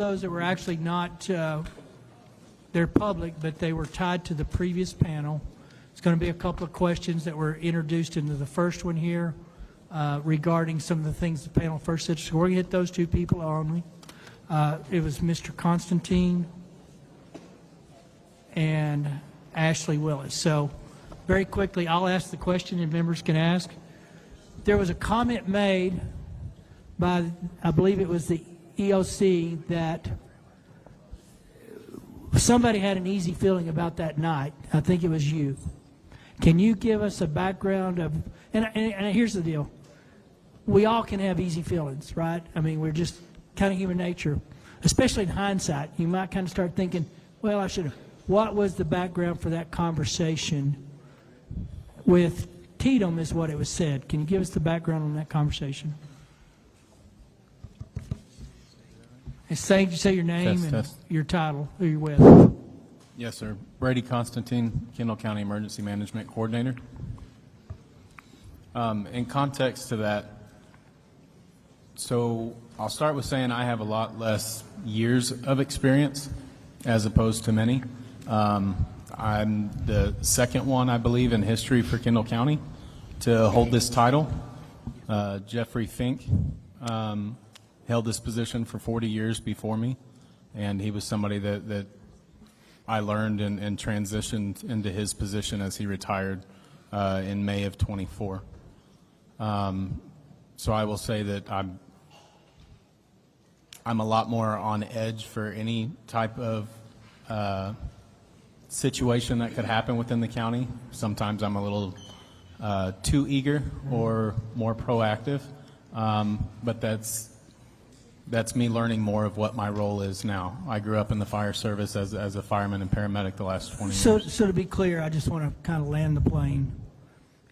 those that were actually not, they're public, but they were tied to the previous panel. It's going to be a couple of questions that were introduced into the first one here regarding some of the things the panel first said. So we're going to hit those two people only. It was Mr. Costantine and Ashley Willis. So very quickly, I'll ask the question and members can ask. There was a comment made by, I believe it was the EOC, that somebody had an easy feeling about that night. I think it was you. Can you give us a background of, and here's the deal. We all can have easy feelings, right? I mean, we're just kind of human nature, especially in hindsight. You might kind of start thinking, well, I should have. What was the background for that conversation with Tatum is what it was said. Can you give us the background on that conversation? Say your name and your title, who you're with. Yes, sir. Brady, Costantine, Kendall County Emergency Management Coordinator. In context to that, so I'll start with saying I have a lot less years of experience as opposed to many. I'm the second one, I believe, in history for Kendall County to hold this title. Jeffrey Fink held this position for 40 years before me, and he was somebody that I learned and transitioned into his position as he retired in May of 24. So I will say that I'm a lot more on edge for any type of situation that could happen within the county. Sometimes I'm a little too eager or more proactive, but that's me learning more of what my role is now. I grew up in the fire service as a fireman and paramedic the last 20 years. So to be clear, I just want to kind of land the plane.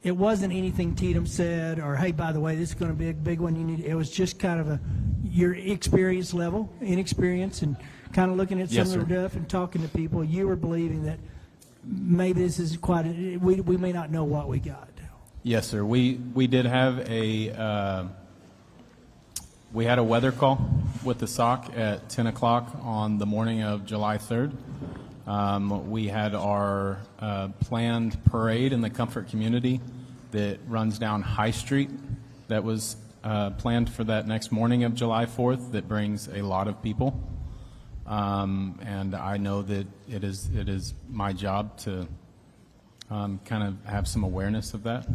It wasn't anything Tatum said, or hey, by the way, this is going to be a big one. It was just kind of your experience level, inexperience, and kind of looking at some of the stuff and talking to people. You were believing that maybe this is we may not know what we got. Yes, sir. We did have we had a weather call with the SOC at 10 o'clock on the morning of July 3rd. We had our planned parade in the Comfort community that runs down High Street that was planned for that next morning of July 4th that brings a lot of people. And I know that it is my job to kind of have some awareness of that.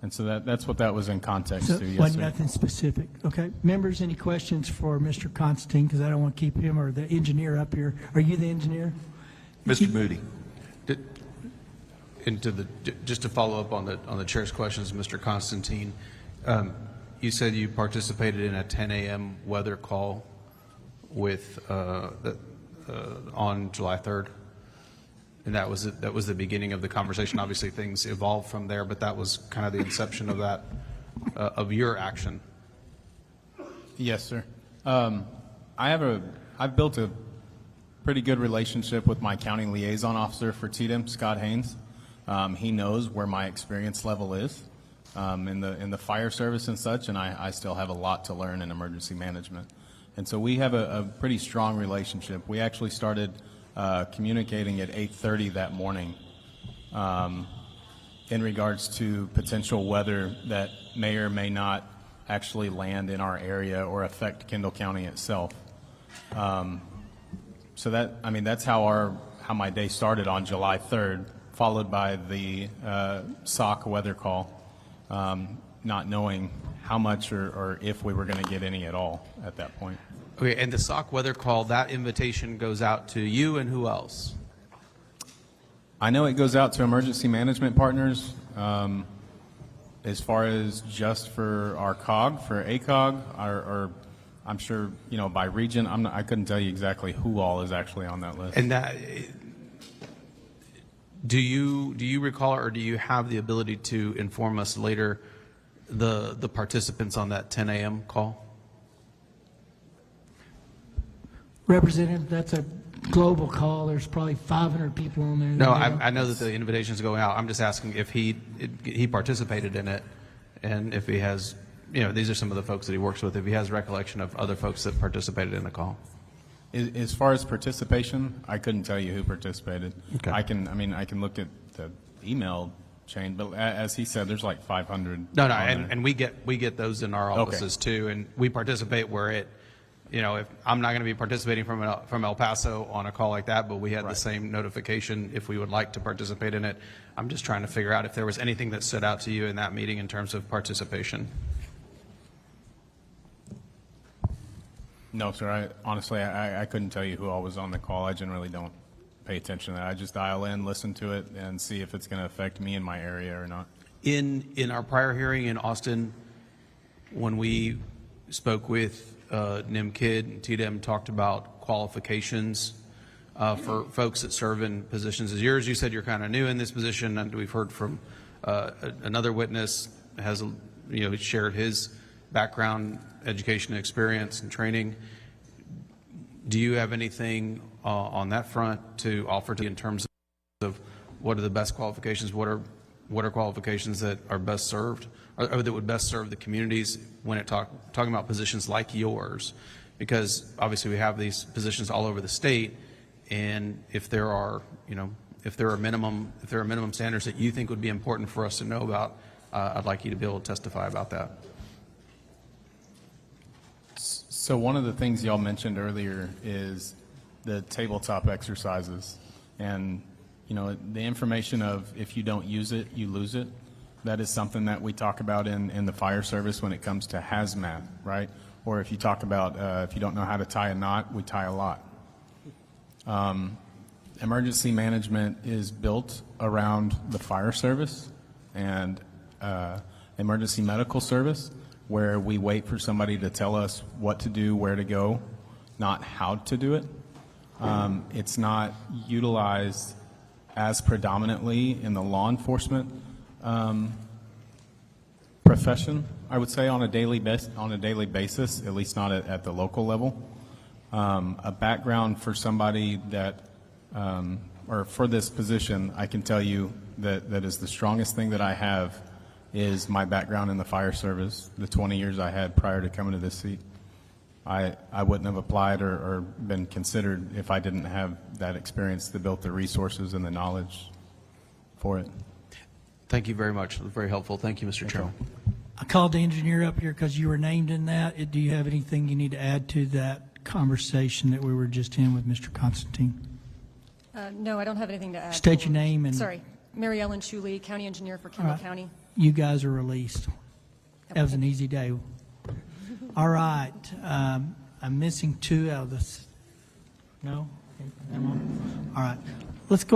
And so that's what that was in context to. Yes, wasn't nothing specific. Okay. Members, any questions for Mr. Costantine? Because I don't want to keep him or the engineer up here. Are you the engineer? Mr. Moody, just to follow up on the chair's questions, Mr. Costantine, you said you participated in a 10 a.m. weather call with on July 3rd. And that was the beginning of the conversation. Obviously, things evolved from there, but that was kind of the inception of that, of your action. Yes, sir. I've built a pretty good relationship with my county liaison officer for TDM, Scott Haynes. He knows where my experience level is in the fire service and such, and I still have a lot to learn in emergency management. And so we have a pretty strong relationship. We actually started communicating at 8:30 that morning in regards to potential weather that may or may not actually land in our area or affect Kendall County itself. So that's how my day started on July 3rd, followed by the SOC weather call, not knowing how much or if we were going to get any at all at that point. Okay, and the SOC weather call, that invitation goes out to you and who else? I know it goes out to emergency management partners. As far as just for our COG, for ACOG, or I'm sure, by region, I couldn't tell you exactly who all is actually on that list. And that, do you recall, or do you have the ability to inform us later the participants on that 10 a.m. call? Representative, that's a global call. There's probably 500 people on there. No, I know that the invitation's going out. I'm just asking if he participated in it, and if he has these are some of the folks that he works with, if he has recollection of other folks that participated in the call. As far as participation, I couldn't tell you who participated. Okay. I can look at the email chain, but as he said, there's like 500. No, on there. and we get those in our offices too, and we participate where it, if I'm not going to be participating from El Paso on a call like that, but we had the same notification if we would like to participate in it. I'm just trying to figure out if there was anything that stood out to you in that meeting in terms of participation. No, sir. Honestly, I couldn't tell you who all was on the call. I generally don't pay attention to that. I just dial in, listen to it, and see if it's going to affect me in my area or not. In our prior hearing in Austin, when we spoke with NIM Kidd and TDEM, talked about qualifications for folks that serve in positions as yours. You said you're kind of new in this position, and we've heard from another witness has shared his background, education, experience, and training. Do you have anything on that front to offer to in terms of what are the best qualifications? What are qualifications that are best served, or that would best serve the communities when talking about positions like yours? Because obviously we have these positions all over the state, and if there are minimum standards that you think would be important for us to know about, I'd like you to be able to testify about that. So one of the things y'all mentioned earlier is the tabletop exercises, and the information of if you don't use it, you lose it. That is something that we talk about in the fire service when it comes to hazmat, right? Or if you talk about if you don't know how to tie a knot, we tie a lot. Emergency management is built around the fire service and emergency medical service, where we wait for somebody to tell us what to do, where to go, not how to do it. It's not utilized as predominantly in the law enforcement profession, I would say, on a daily basis, at least not at the local level. A background for somebody that, or for this position, I can tell you that is the strongest thing that I have is my background in the fire service, the 20 years I had prior to coming to this seat. I wouldn't have applied or been considered if I didn't have that experience that built the resources and the knowledge for it. Thank you very much. It was very helpful. Thank you, Mr. Chairman. I called the engineer up here because you were named in that. Do you have anything you need to add to that conversation that we were just in with Mr. Costantine? No, I don't have anything to add. State your name and... Sorry, Mary Ellen Shuley, County Engineer for Kendall County. You guys are released. That was an easy day. All right. I'm missing two out of this. No? All right. Let's go.